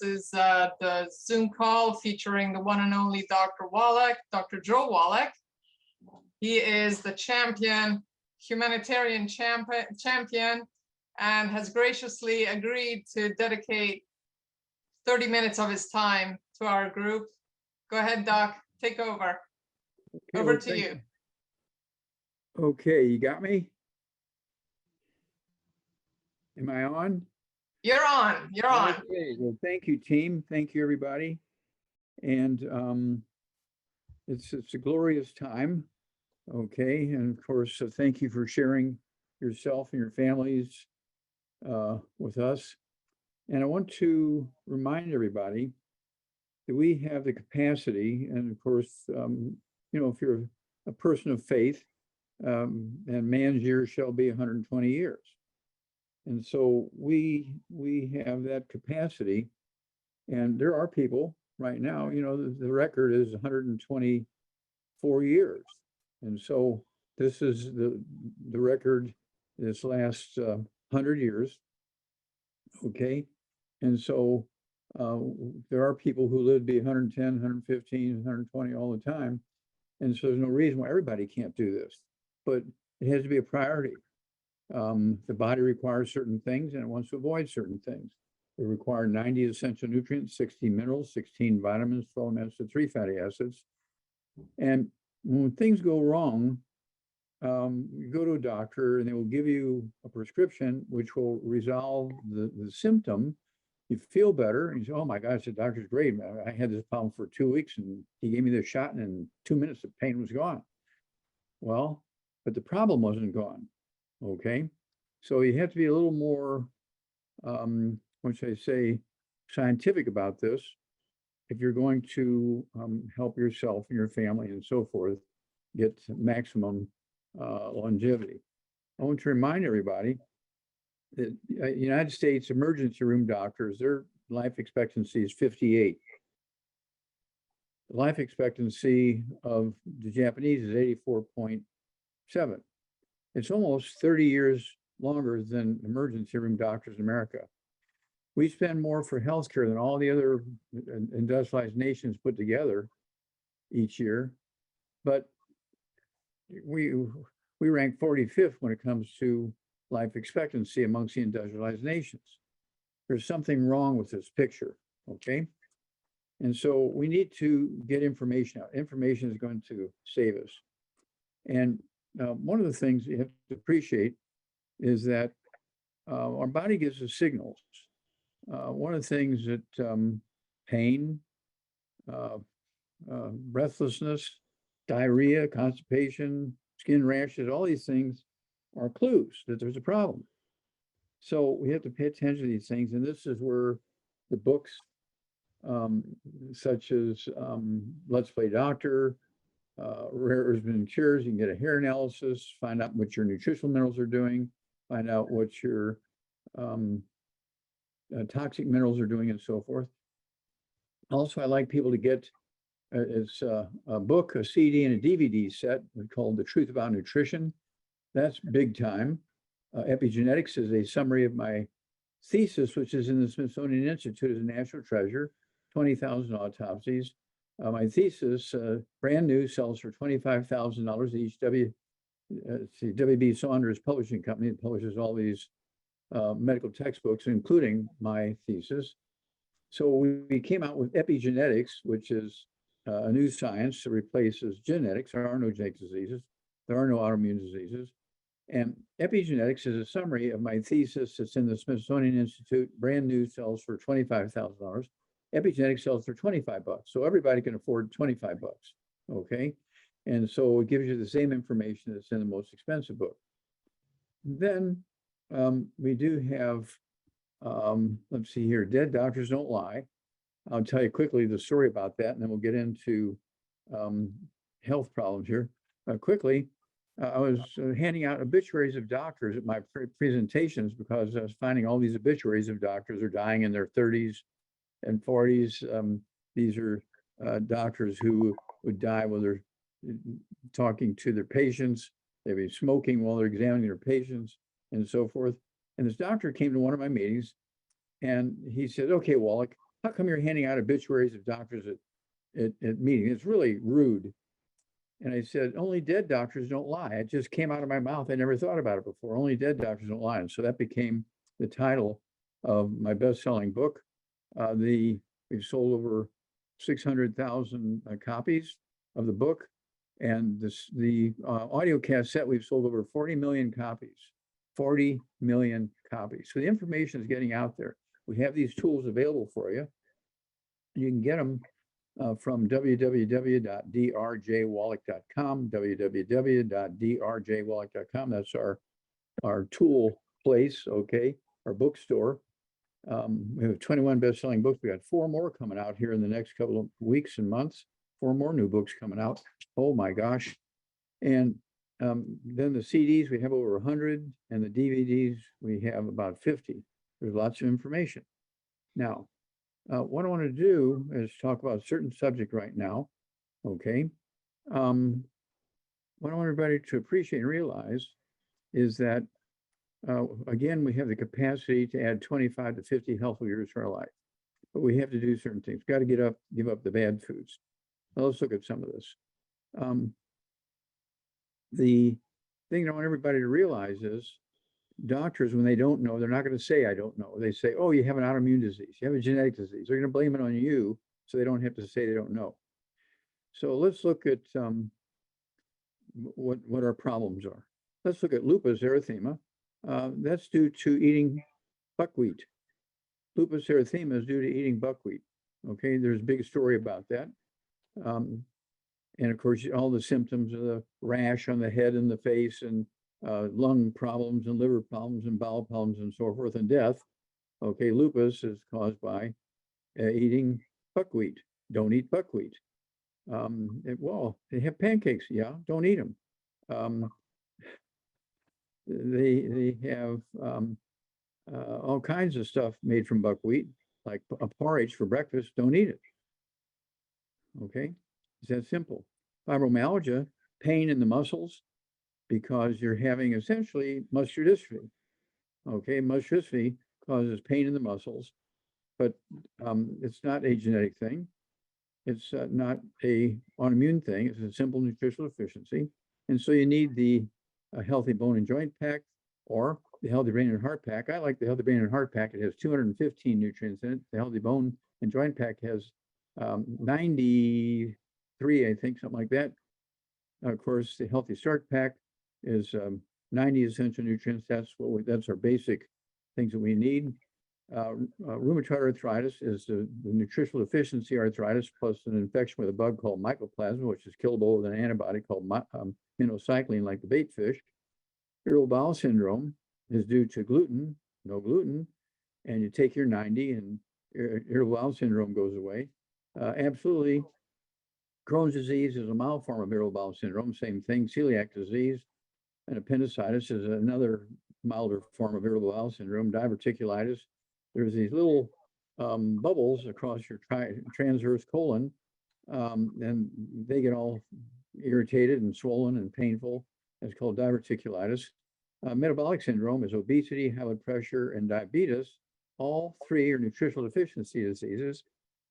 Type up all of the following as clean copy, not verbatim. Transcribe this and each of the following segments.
is the Zoom call featuring the one and only Dr. Wallach, Dr. Joe Wallach. He is the humanitarian champion, and has graciously agreed to dedicate 30 minutes of his time to our group. Go ahead, Doc, take over. Okay, over to you. Okay, you got me? Am I on? You're on. You're on. Okay, well, thank you, team. Thank you, everybody. And it's a glorious time. Okay, and of course, thank you for sharing yourself and your families with us. And I want to remind everybody that we have the capacity, and of course, you know, if you're a person of faith, and man's years shall be 120 years. And so we have that capacity, and there are people right now, you know, the record is 124 years. And so this is the record this last 100 years. Okay. And so there are people who live to be 110, 115, 120 all the time. And so there's no reason why everybody can't do this, but it has to be a priority. The body requires certain things and it wants to avoid certain things. They require 90 essential nutrients, 16 minerals, 16 vitamins, 12 omega-3 fatty acids. And when things go wrong, you go to a doctor and they will give you a prescription which will resolve the symptom. You feel better and you say, oh my gosh, the doctor's great. I had this problem for 2 weeks and he gave me this shot and in 2 minutes the pain was gone. Well, but the problem wasn't gone. Okay. So you have to be a little more, what should I say, scientific about this if you're going to help yourself and your family and so forth get maximum longevity. I want to remind everybody that United States emergency room doctors, their life expectancy is 58. The life expectancy of the Japanese is 84.7. It's almost 30 years longer than emergency room doctors in America. We spend more for healthcare than all the other industrialized nations put together each year, but we rank 45th when it comes to life expectancy amongst the industrialized nations. There's something wrong with this picture, okay? And so we need to get information out. Information is going to save us. And one of the things you have to appreciate is that our body gives us signals. One of the things that pain, breathlessness, diarrhea, constipation, skin rashes, all these things are clues that there's a problem. So we have to pay attention to these things. And this is where the books such as Let's Play Doctor, Rare Herbs and Cures, you can get a hair analysis, find out what your nutritional minerals are doing, find out what your toxic minerals are doing and so forth. Also, I like people to get it's a book, a CD, and a DVD set called The Truth About Nutrition. That's big time. Epigenetics is a summary of my thesis, which is in the Smithsonian Institute as a national treasure, 20,000 autopsies. My thesis, brand new, sells for $25,000 each. WB Saunders Publishing Company that publishes all these medical textbooks, including my thesis. So we came out with epigenetics, which is a new science that replaces genetics. There are no genetic diseases. There are no autoimmune diseases. And epigenetics is a summary of my thesis that's in the Smithsonian Institute, brand new, sells for $25,000. Epigenetics sells for $25. So everybody can afford $25, okay? And so it gives you the same information that's in the most expensive book. Then we do have, let's see here, Dead Doctors Don't Lie. I'll tell you quickly the story about that, and then we'll get into health problems here. Quickly, I was handing out obituaries of doctors at my presentations because I was finding all these obituaries of doctors are dying in their 30s and 40s. These are doctors who would die while they're talking to their patients. They'd be smoking while they're examining their patients and so forth. And this doctor came to one of my meetings and he said, okay, Wallach, how come you're handing out obituaries of doctors at meetings? It's really rude. And I said, only dead doctors don't lie. It just came out of my mouth. I never thought about it before. Only dead doctors don't lie. And so that became the title of my best-selling book. We've sold over 600,000 copies of the book. And the audio cassette, we've sold over 40 million copies. 40 million copies. So the information is getting out there. We have these tools available for you. You can get them from www.drjwallach.com, www.drjwallach.com. That's our tool place, okay, our bookstore. We have 21 best-selling books. We got 4 more coming out here in the next couple of weeks and months. 4 more new books coming out. Oh my gosh. And then the CDs, we have over 100, and the DVDs, we have about 50. There's lots of information. Now, what I want to do is talk about a certain subject right now, okay? What I want everybody to appreciate and realize is that, again, we have the capacity to add 25 to 50 healthy years to our life, but we have to do certain things. Got to give up the bad foods. Now, let's look at some of this. The thing I want everybody to realize is doctors, when they don't know, they're not going to say, I don't know. They say, oh, you have an autoimmune disease. You have a genetic disease. They're going to blame it on you so they don't have to say they don't know. So let's look at what our problems are. Let's look at lupus erythema. That's due to eating buckwheat. Lupus erythema is due to eating buckwheat. Okay, there's a big story about that. And of course, all the symptoms of the rash on the head and the face, and lung problems and liver problems and bowel problems and so forth, and death. Okay, lupus is caused by eating buckwheat. Don't eat buckwheat. Well, they have pancakes. Yeah, don't eat them. They have all kinds of stuff made from buckwheat, like a porridge for breakfast. Don't eat it. Okay, it's that simple. Fibromyalgia, pain in the muscles, because you're having essentially muscular dystrophy. Okay, muscular dystrophy causes pain in the muscles, but it's not a genetic thing. It's not a autoimmune thing. It's a simple nutritional deficiency. And so you need the healthy bone and joint pack, or the healthy brain and heart pack. I like the healthy brain and heart pack. It has 215 nutrients in it. The healthy bone and joint pack has 93, I think, something like that. Of course, the healthy start pack is 90 essential nutrients. That's our basic things that we need. Rheumatoid arthritis is the nutritional deficiency arthritis plus an infection with a bug called mycoplasma, which is killable with an antibody called minocycline, like the bait fish. Irritable bowel syndrome is due to gluten, no gluten, and you take your 90 and irritable bowel syndrome goes away. Absolutely. Crohn's disease is a mild form of irritable bowel syndrome, same thing. Celiac disease and appendicitis is another milder form of irritable bowel syndrome. Diverticulitis, there's these little bubbles across your transverse colon, and they get all irritated and swollen and painful. It's called diverticulitis. Metabolic syndrome is obesity, high blood pressure, and diabetes. All 3 are nutritional deficiency diseases,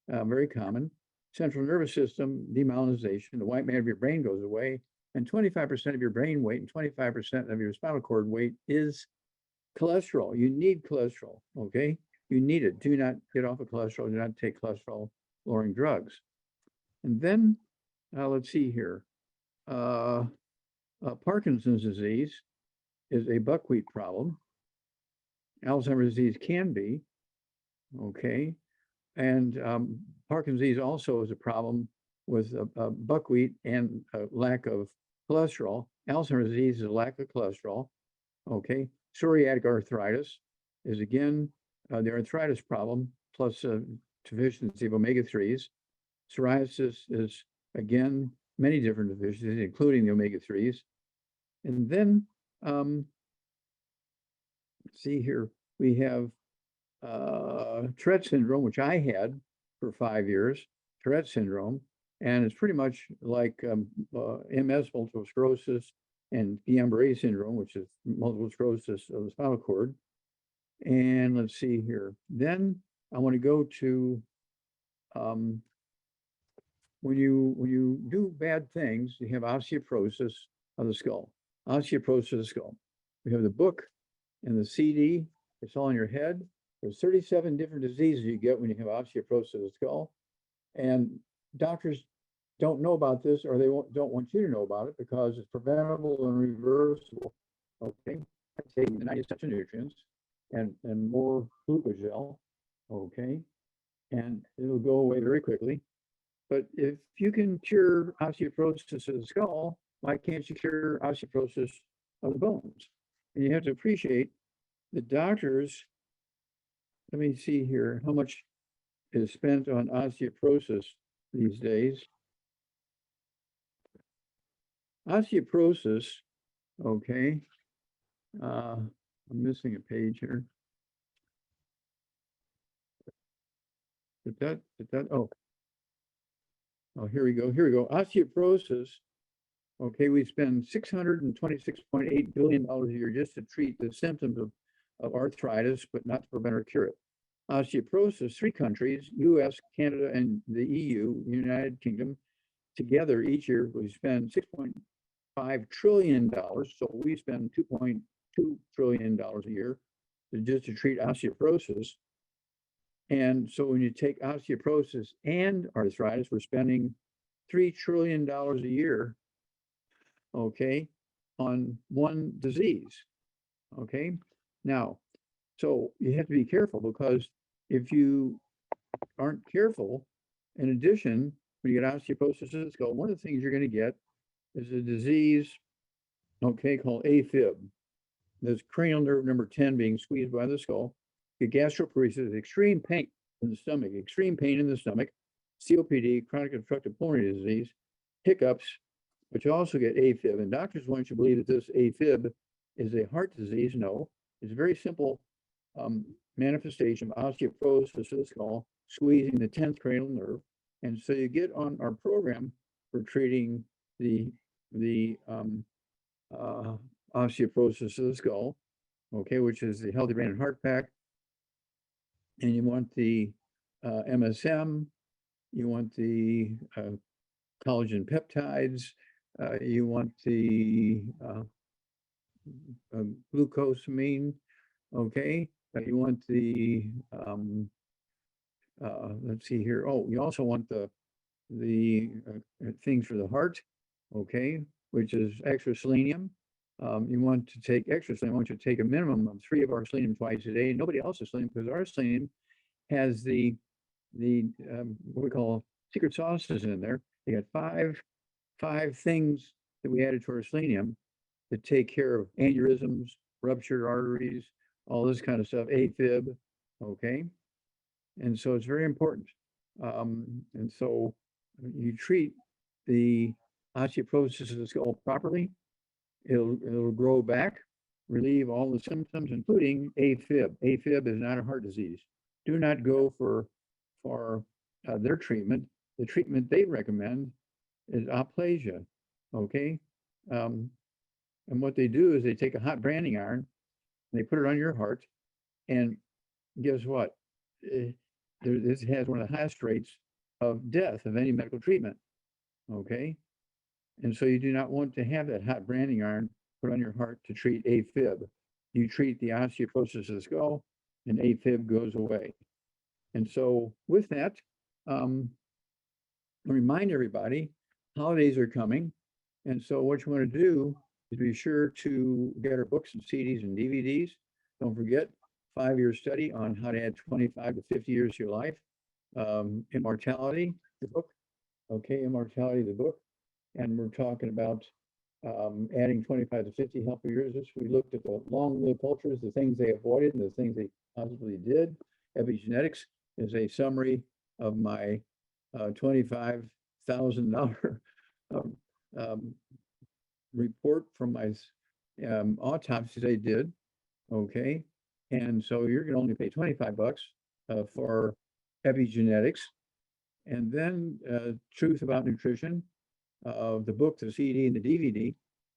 very common. Central nervous system demyelinization, the white matter of your brain goes away, and 25% of your brain weight and 25% of your spinal cord weight is cholesterol. You need cholesterol, okay? You need it. Do not get off of cholesterol. Do not take cholesterol-lowering drugs. And then, let's see here. Parkinson's disease is a buckwheat problem. Alzheimer's disease can be, okay? And Parkinson's disease also is a problem with buckwheat and lack of cholesterol. Alzheimer's disease is a lack of cholesterol, okay? Psoriatic arthritis is, again, the arthritis problem plus deficiency of omega-3s. Psoriasis is, again, many different deficiencies, including the omega-3s. And then, let's see here, we have Tourette syndrome, which I had for 5 years, Tourette syndrome, and it's pretty much like MS, multiple sclerosis, and Guillain-Barré syndrome, which is multiple sclerosis of the spinal cord. And let's see here. Then I want to go to when you do bad things, you have osteoporosis of the skull. Osteoporosis of the skull. We have the book and the CD. It's all in your head. There's 37 different diseases you get when you have osteoporosis of the skull, and doctors don't know about this, or they don't want you to know about it, because it's preventable and reversible. Okay, taking the 90 essential nutrients and more glucogel. Okay, and it'll go away very quickly. But if you can cure osteoporosis of the skull, why can't you cure osteoporosis of the bones? And you have to appreciate the doctors. Let me see here how much is spent on osteoporosis these days. Osteoporosis, okay. I'm missing a page here. Oh, here we go. Osteoporosis. Okay, we spend $626.8 billion a year just to treat the symptoms of arthritis, but not to prevent or cure it. Osteoporosis, 3 countries, US, Canada, and the EU, United Kingdom, together each year we spend $6.5 trillion. So we spend $2.2 trillion a year just to treat osteoporosis. And so when you take osteoporosis and arthritis, we're spending $3 trillion a year, okay, on one disease. Okay, now, so you have to be careful, because if you aren't careful, in addition, when you get osteoporosis of the skull, one of the things you're going to get is a disease, okay, called A-FIB. There's cranial nerve number 10 being squeezed by the skull. You get gastroparesis, extreme pain in the stomach, COPD, chronic obstructive pulmonary disease, hiccups, but you also get A-FIB. And doctors want you to believe that this A-FIB is a heart disease. No, it's a very simple manifestation of osteoporosis of the skull, squeezing the 10th cranial nerve. And so you get on our program for treating the osteoporosis of the skull, okay, which is the Healthy Brain and Heart Pack. And you want the MSM, you want the collagen peptides, you want the glucosamine, okay, you want the let's see here. Oh, you also want the things for the heart, okay, which is extra selenium. You want to take extra selenium. I want you to take a minimum of 3 of our selenium twice a day. Nobody else's selenium, because our selenium has the what we call secret sauces in there. They got five things that we added to our selenium that take care of aneurysms, ruptured arteries, all this kind of stuff, A-FIB, okay? And so it's very important. And so you treat the osteoporosis of the skull properly, it'll grow back, relieve all the symptoms, including A-FIB. A-FIB is not a heart disease. Do not go for their treatment. The treatment they recommend is aplasia, okay? And what they do is they take a hot branding iron, and they put it on your heart, and guess what? This has one of the highest rates of death of any medical treatment, okay? And so you do not want to have that hot branding iron put on your heart to treat A-FIB. You treat the osteoporosis of the skull, and A-FIB goes away. And so with that, I remind everybody, holidays are coming. And so what you want to do is be sure to get our books and CDs and DVDs. Don't forget, 5-year study on how to add 25 to 50 years to your life. Immortality, the book. Okay, Immortality, the book. And we're talking about adding 25 to 50 healthy years. We looked at the long-lived cultures, the things they avoided and the things they possibly did. Epigenetics is a summary of my $25,000 report from my autopsies I did. Okay, and so you're going to only pay $25 for epigenetics, and then Truth About Nutrition, the book, the CD, and the DVD.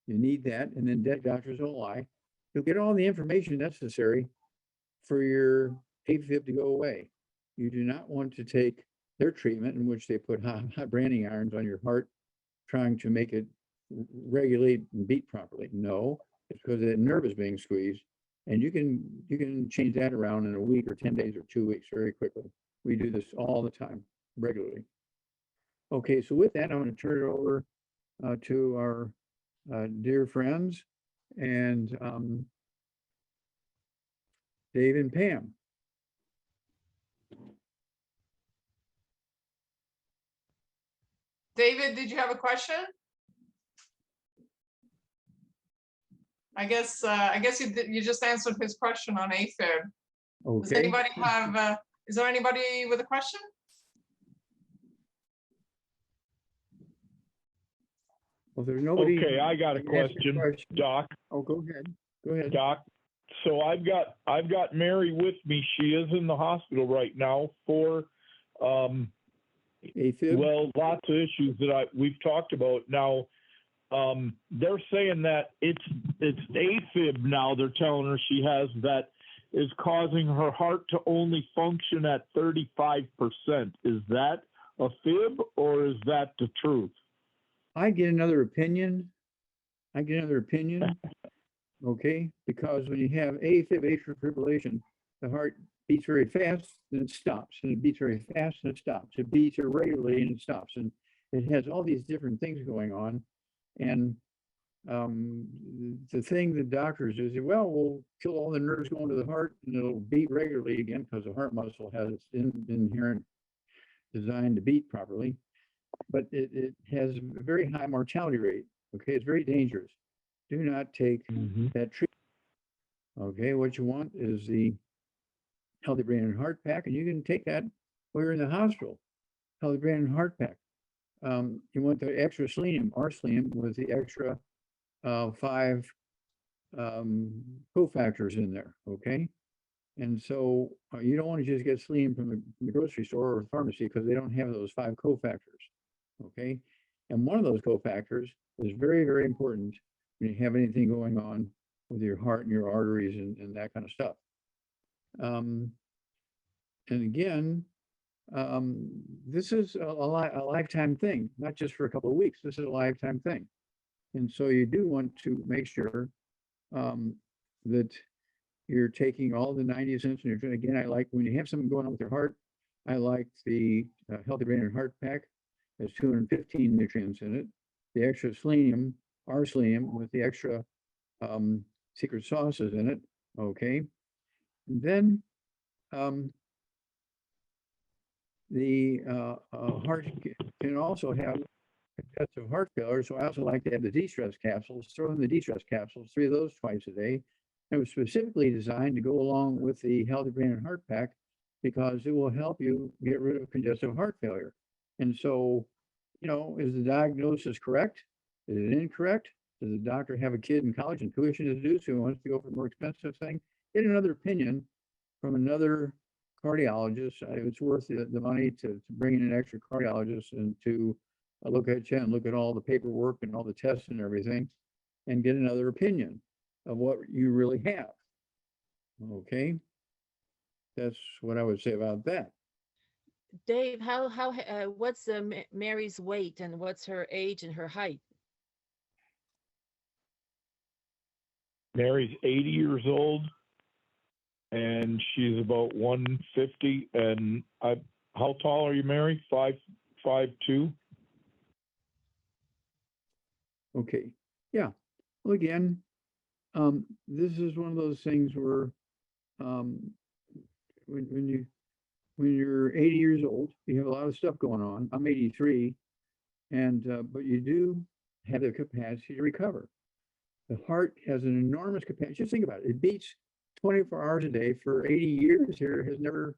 You need that, and then Dead Doctors Don't Lie. You'll get all the information necessary for your A-FIB to go away. You do not want to take their treatment, in which they put hot branding irons on your heart, trying to make it regulate and beat properly. No, it's because the nerve is being squeezed, and you can change that around in a week or 10 days or 2 weeks very quickly. We do this all the time, regularly. Okay, so with that, I'm going to turn it over to our dear friends and Dave and Pam. David, did you have a question? I guess you just answered his question on A-FIB. Okay. Does anybody have? Is there anybody with a question? Well, there's nobody. Okay, I got a question, Doc. Oh, go ahead. Go ahead. Doc. So I've got Mary with me. She is in the hospital right now for A-FIB? well, lots of issues that we've talked about. Now, they're saying that it's A-FIB now, they're telling her she has, that is causing her heart to only function at 35%. Is that a fib or is that the truth? I get another opinion. Okay, because when you have A-FIB, atrial fibrillation, the heart beats very fast, then it stops, and it beats very fast, and it stops. It beats irregularly, and it stops, and it has all these different things going on. And the thing that doctors do is, well, we'll kill all the nerves going to the heart, and it'll beat regularly again because the heart muscle has its inherent design to beat properly. But it has a very high mortality rate. Okay, it's very dangerous. Do not take that treatment. Okay, what you want is the Healthy Brain and Heart Pack, and you can take that while you're in the hospital. Healthy Brain and Heart Pack. You want the extra selenium, R-selenium, with the extra 5 cofactors in there. Okay, and so you don't want to just get selenium from the grocery store or pharmacy because they don't have those 5 cofactors. Okay, and one of those cofactors is very, very important when you have anything going on with your heart and your arteries and that kind of stuff. And again, this is a lifetime thing, not just for a couple of weeks. This is a lifetime thing. And so you do want to make sure that you're taking all the 90 essential nutrients. Again, I like when you have something going on with your heart, I like the Healthy Brain and Heart Pack. There's 215 nutrients in it. The extra selenium, R-selenium, with the extra secret sauces in it. Okay. And then the heart can also have congestive heart failure. So I also like to have the de-stress capsules. Throw in the de-stress capsules, 3 of those twice a day. It was specifically designed to go along with the Healthy Brain and Heart Pack because it will help you get rid of congestive heart failure. And so, you know, is the diagnosis correct? Is it incorrect? Does the doctor have a kid in college and tuition to do, so he wants to go for a more expensive thing? Get another opinion from another cardiologist. It's worth the money to bring in an extra cardiologist and to look at you and look at all the paperwork and all the tests and everything and get another opinion of what you really have. Okay, that's what I would say about that. Dave, what's Mary's weight and what's her age and her height? Mary's 80 years old and she's about 150. And how tall are you, Mary? 5'2"? Okay, yeah. Well, again, this is one of those things where when you're 80 years old, you have a lot of stuff going on. I'm 83, and but you do have the capacity to recover. The heart has an enormous capacity. Just think about it. It beats 24 hours a day for 80 years here, has never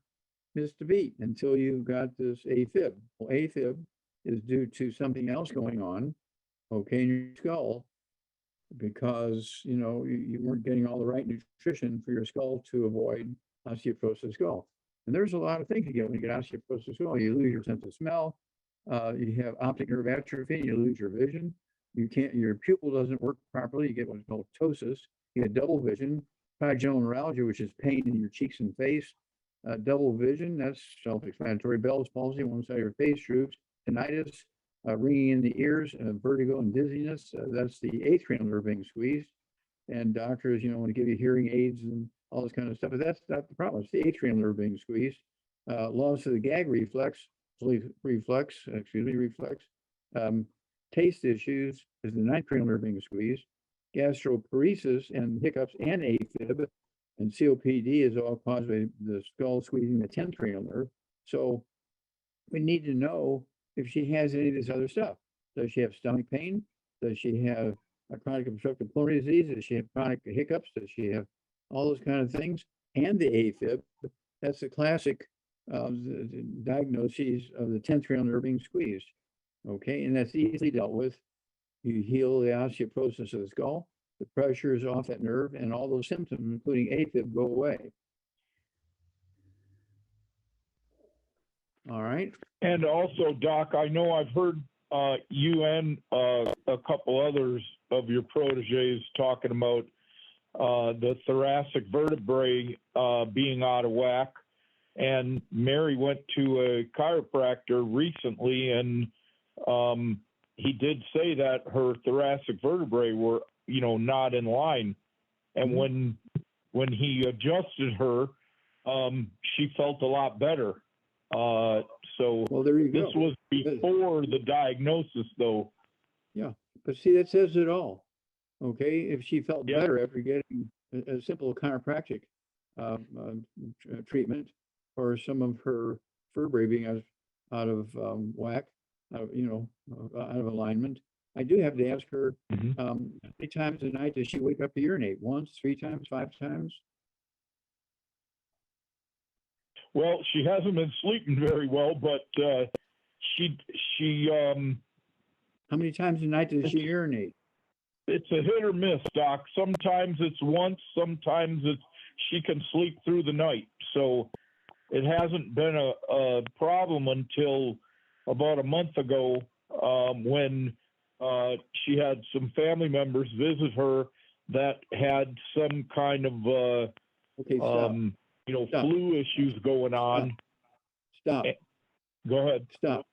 missed a beat until you got this A-FIB. Well, A-FIB is due to something else going on, okay, in your skull, because, you know, you weren't getting all the right nutrition for your skull to avoid osteoporosis of the skull. And there's a lot of things you get when you get osteoporosis of the skull. You lose your sense of smell, you have optic nerve atrophy, you lose your vision. Your pupil doesn't work properly. You get what's called ptosis. You get double vision, trigeminal neuralgia, which is pain in your cheeks and face. double vision, that's self-explanatory. Bell's palsy, one side of your face droops. Tinnitus, ringing in the ears, vertigo and dizziness. That's the eighth cranial nerve being squeezed. And doctors, want to give you hearing aids and all this kind of stuff, but that's not the problem. It's the eighth cranial nerve being squeezed. Loss of the gag reflex. Taste issues is the ninth cranial nerve being squeezed. Gastroparesis and hiccups and A-FIB and COPD is all caused by the skull squeezing the 10th cranial nerve. So we need to know if she has any of this other stuff. Does she have stomach pain? Does she have a chronic obstructive pulmonary disease? Does she have chronic hiccups? Does she have all those kind of things? And the A-FIB, that's the classic diagnoses of the 10th cranial nerve being squeezed. Okay, and that's easily dealt with. You heal the osteoporosis of the skull, the pressure is off that nerve, and all those symptoms, including A-FIB, go away. All right. And also, Doc, I know I've heard you and a couple others of your proteges talking about the thoracic vertebrae being out of whack. And Mary went to a chiropractor recently, and he did say that her thoracic vertebrae were, not in line. And when he adjusted her, she felt a lot better. So well, there you go. This was before the diagnosis, though. Yeah, but see, that says it all. Okay, if she felt better after getting a simple chiropractic treatment, or some of her vertebrae being out of whack, out of alignment. I do have to ask her, how many times a night does she wake up to urinate? Once, 3 times, 5 times? Well, she hasn't been sleeping very well, but she how many times a night does she urinate? It's a hit or miss, Doc. Sometimes it's once, sometimes she can sleep through the night. So it hasn't been a problem until about a month ago when she had some family members visit her that had some kind of flu issues going on. Stop. Go ahead. Stop.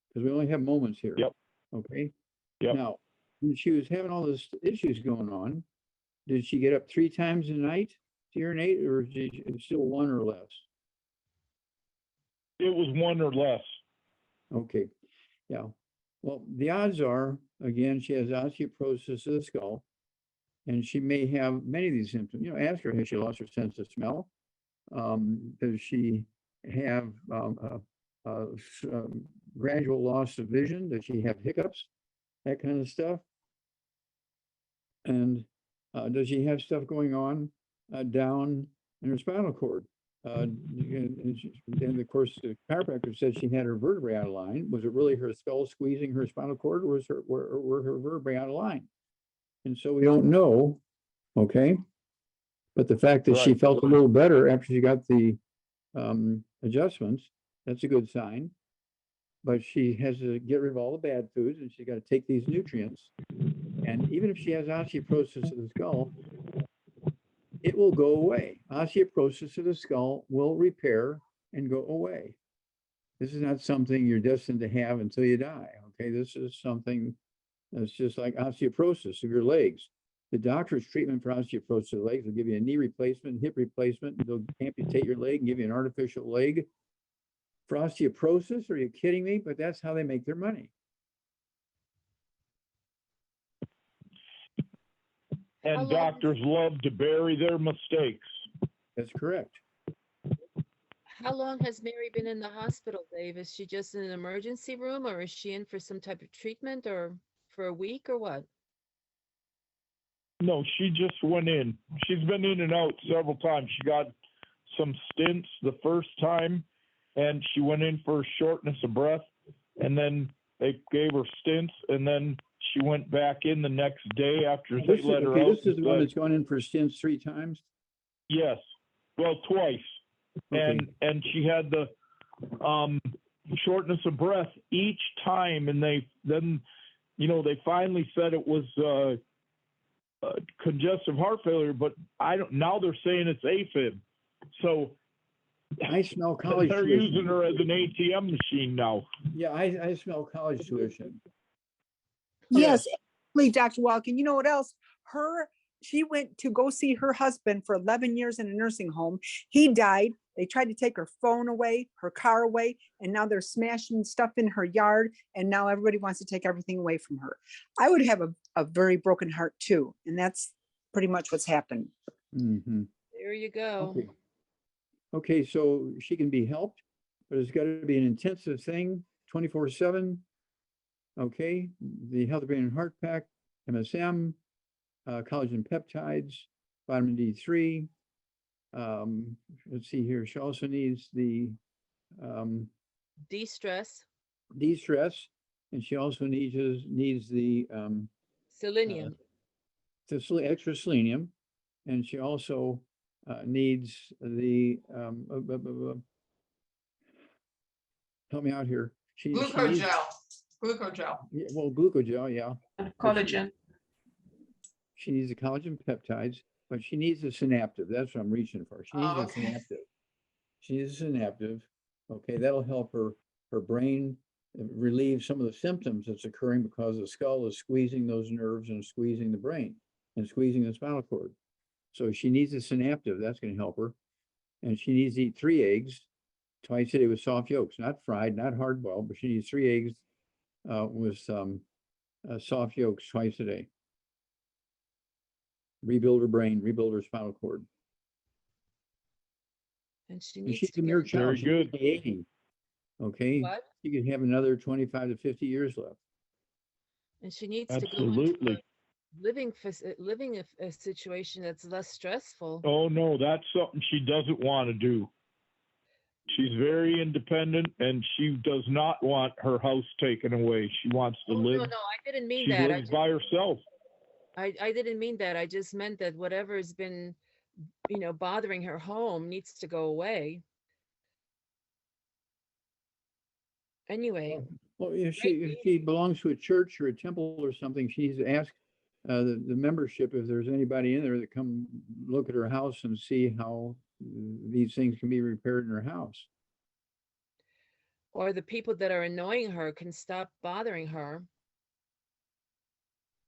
Because we only have moments here. Yep. Okay. Yep. Now, when she was having all those issues going on, did she get up 3 times a night to urinate, or is it still 1 or less? It was 1 or less. Okay. Yeah. Well, the odds are, again, she has osteoporosis of the skull, and she may have many of these symptoms. Ask her, has she lost her sense of smell? Does she have gradual loss of vision? Does she have hiccups? That kind of stuff. And does she have stuff going on down in her spinal cord? And of course, the chiropractor said she had her vertebrae out of line. Was it really her skull squeezing her spinal cord, or were her vertebrae out of line? And so we don't know. Okay. But the fact that she felt a little better after she got the adjustments, that's a good sign. But she has to get rid of all the bad foods, and she's got to take these nutrients. And even if she has osteoporosis of the skull, it will go away. Osteoporosis of the skull will repair and go away. This is not something you're destined to have until you die. Okay, this is something that's just like osteoporosis of your legs. The doctor's treatment for osteoporosis of the legs will give you a knee replacement, hip replacement. They'll amputate your leg and give you an artificial leg. For osteoporosis, are you kidding me? But that's how they make their money. And doctors love to bury their mistakes. That's correct. How long has Mary been in the hospital, Dave? Is she just in an emergency room, or is she in for some type of treatment, or for a week, or what? No, she just went in. She's been in and out several times. She got some stints the first time, and she went in for shortness of breath, and then they gave her stints, and then she went back in the next day after they let her out. This is the one that's gone in for stints 3 times? Yes. Well, twice. Okay. And she had the shortness of breath each time, and they finally said it was congestive heart failure, but now they're saying it's A-FIB. So I smell college They're tuition. using her as an ATM machine now. Yeah, I smell college tuition. Yes, absolutely, Dr. Wallach. And you know what else? She went to go see her husband for 11 years in a nursing home. He died. They tried to take her phone away, her car away, and now they're smashing stuff in her yard. And now everybody wants to take everything away from her. I would have a very broken heart too. And that's pretty much what's happened. Mhm. There you go. Okay. Okay, so she can be helped, but it's got to be an intensive thing, 24/7. Okay, the Healthy Brain and Heart Pack, MSM, collagen peptides, vitamin D3. Let's see here. She also needs the De-stress, de-stress, and she also needs the selenium. extra selenium, and she also needs the help me out here. She needs, Glucogel. yeah, well, glucogel, yeah. Collagen. She needs the collagen peptides, but she needs a synaptive. That's what I'm reaching for. She needs Oh, a okay. synaptive. She needs a synaptive. Okay, that'll help her brain relieve some of the symptoms that's occurring because the skull is squeezing those nerves and squeezing the brain and squeezing the spinal cord. So she needs a synaptive. That's going to help her. And she needs to eat 3 eggs twice a day with soft yolks, not fried, not hard boiled, but she needs 3 eggs with soft yolks twice a day. Rebuild her brain, rebuild her spinal cord. And she And needs she's to a mere get child. Very She's good. only 80. Okay. what? She could have another 25 to 50 years left. And she needs to go into Absolutely. a living a situation that's less stressful. Oh, no, that's something she doesn't want to do. She's very independent and she does not want her house taken away. She wants to Oh, live. no, I didn't mean She that. lives by herself. I didn't mean that. I just meant that whatever has been, bothering her home needs to go away. Anyway, Well, if she belongs to a church or a temple or something, she needs to ask the membership if there's anybody in there that come look at her house and see how these things can be repaired in her house. or the people that are annoying her can stop bothering her.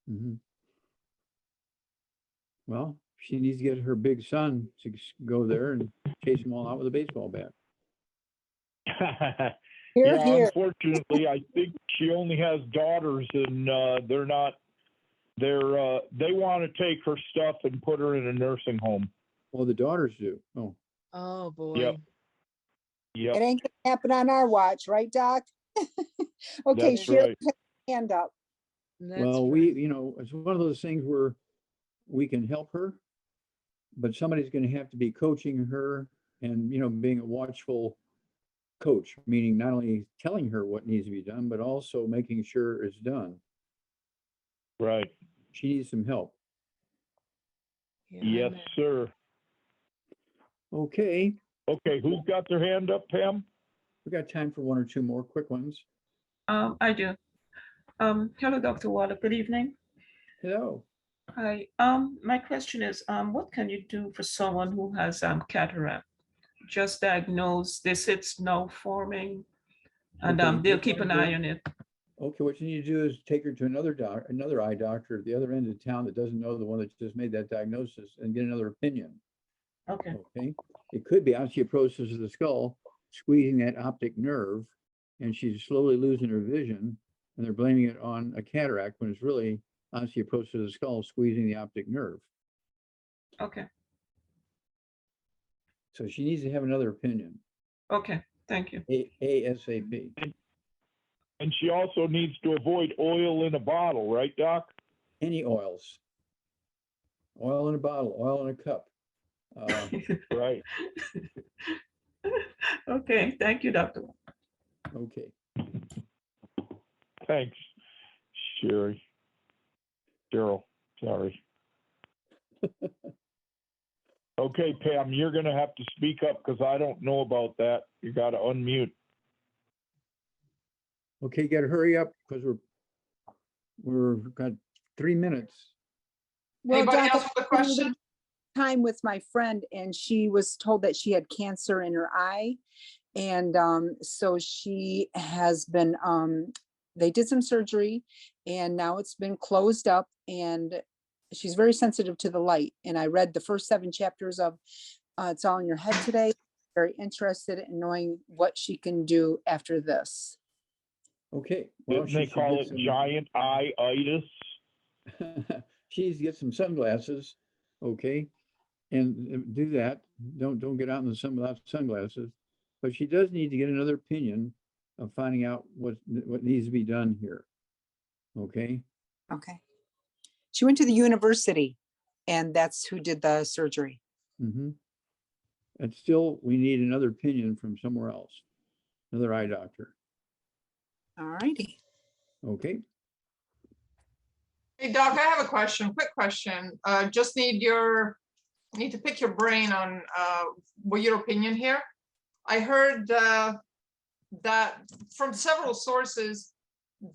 Mhm. Well, she needs to get her big son to go there and chase them all out with a baseball bat. Here, Yeah, here. unfortunately, I think she only has daughters and they want to take her stuff and put her in a nursing home. Well, the daughters do. Oh, Oh, boy. Yep. It Yep, ain't gonna happen on our watch, right, Doc? Okay, that's Sherry, right. hand up. That's well, right. it's one of those things where we can help her, but somebody's going to have to be coaching her and, being a watchful coach, meaning not only telling her what needs to be done, but also making sure it's done. Right. She needs some help. Yeah, Yes, amen. sir. Okay, Okay, who's got their hand up, Pam? we got time for 1 or 2 more quick ones. I do. Hello, Dr. Wallach. Good evening. Hello. Hi. My question is, what can you do for someone who has cataract? Just diagnosed, they see it's now forming, and Okay, they'll what keep you an wanna eye do- on it. Okay, what you need to do is take her to another eye doctor at the other end of town that doesn't know the one that just made that diagnosis and get another opinion. Okay. Okay, it could be osteoporosis of the skull, squeezing that optic nerve, and she's slowly losing her vision, and they're blaming it on a cataract when it's really osteoporosis of the skull squeezing the optic nerve. Okay. So she needs to have another opinion, Okay. Thank you. ASAP. And she also needs to avoid oil in a bottle, right, Doc? Any oils, oil in a bottle, oil in a cup. Right. Okay. Thank you, Dr. Okay, Thanks, Sherry. Cheryl, sorry. Okay, Pam, you're gonna have to speak up because I don't know about that. You gotta unmute. okay, gotta hurry up because we're got 3 minutes. Well, Anybody Doc, else with a question? time with my friend and she was told that she had cancer in her eye. And so she has been, they did some surgery and now it's been closed up and she's very sensitive to the light. And I read the first 7 chapters of It's All in Your Head today. Very interested in knowing what she can do after this. Okay. Well, Didn't they she should call get it some- giant eye-itis? she needs to get some sunglasses, okay, and do that. Don't get out in the sun without sunglasses. But she does need to get another opinion of finding out what needs to be done here. Okay. Okay. She went to the university and that's who did the surgery. Mm-hmm. And still, we need another opinion from somewhere else, another eye doctor. All righty. Okay. Hey, Doc, I have a question, quick question. Just need to pick your brain on what your opinion here. I heard that from several sources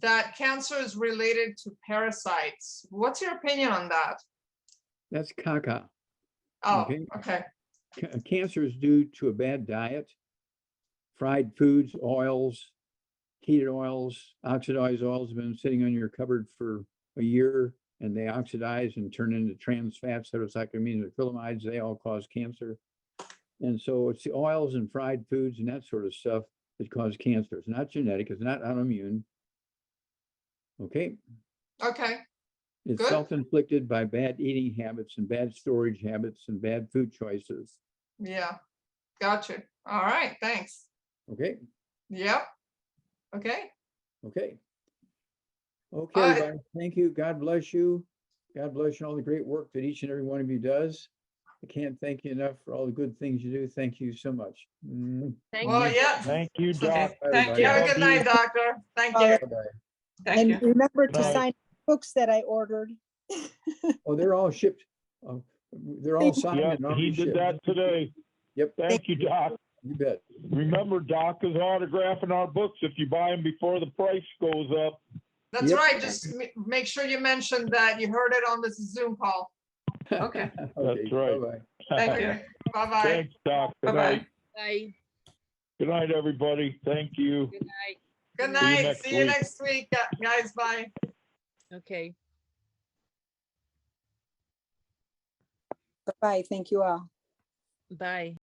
that cancer is related to parasites. What's your opinion on that? That's caca. Oh, Okay. okay. Cancer is due to a bad diet, fried foods, oils, heated oils, oxidized oils have been sitting on your cupboard for a year and they oxidize and turn into trans fats, heterocyclamines, and acrylamides. They all cause cancer. And so it's the oils and fried foods and that sort of stuff that cause cancer. It's not genetic, it's not autoimmune. Okay. Okay. It's Good. self-inflicted by bad eating habits and bad storage habits and bad food choices. Yeah. Gotcha. All right. Thanks. Okay. Yep. Okay. Okay. Okay, All right. everybody. Thank you. God bless you. God bless you and all the great work that each and every one of you does. I can't thank you enough for all the good things you do. Thank you so much. Thank Well, you. yeah. Thank you, Okay. Doc. Bye, Thank everybody. you. Have a good night, doctor. Thank you. Bye-bye. Thank And you. remember to Night. sign books that I ordered. Oh, they're all shipped. They're all signed Yeah, and he already did shipped. that today. Yep, Thank you, Doc. you bet. Remember, Doc is autographing our books if you buy them before the price goes up. That's Yep. right. Just make sure you mention that you heard it on this Zoom call. Okay. That's right. Bye-bye. Thank you. Okay. Bye-bye. Thanks, Doc. Good Bye-bye. night. Bye. Good night, everybody. Thank you. Good night. Good you night. next See you week. next week, guys. Bye. Okay. Bye-bye. Thank you all. Bye.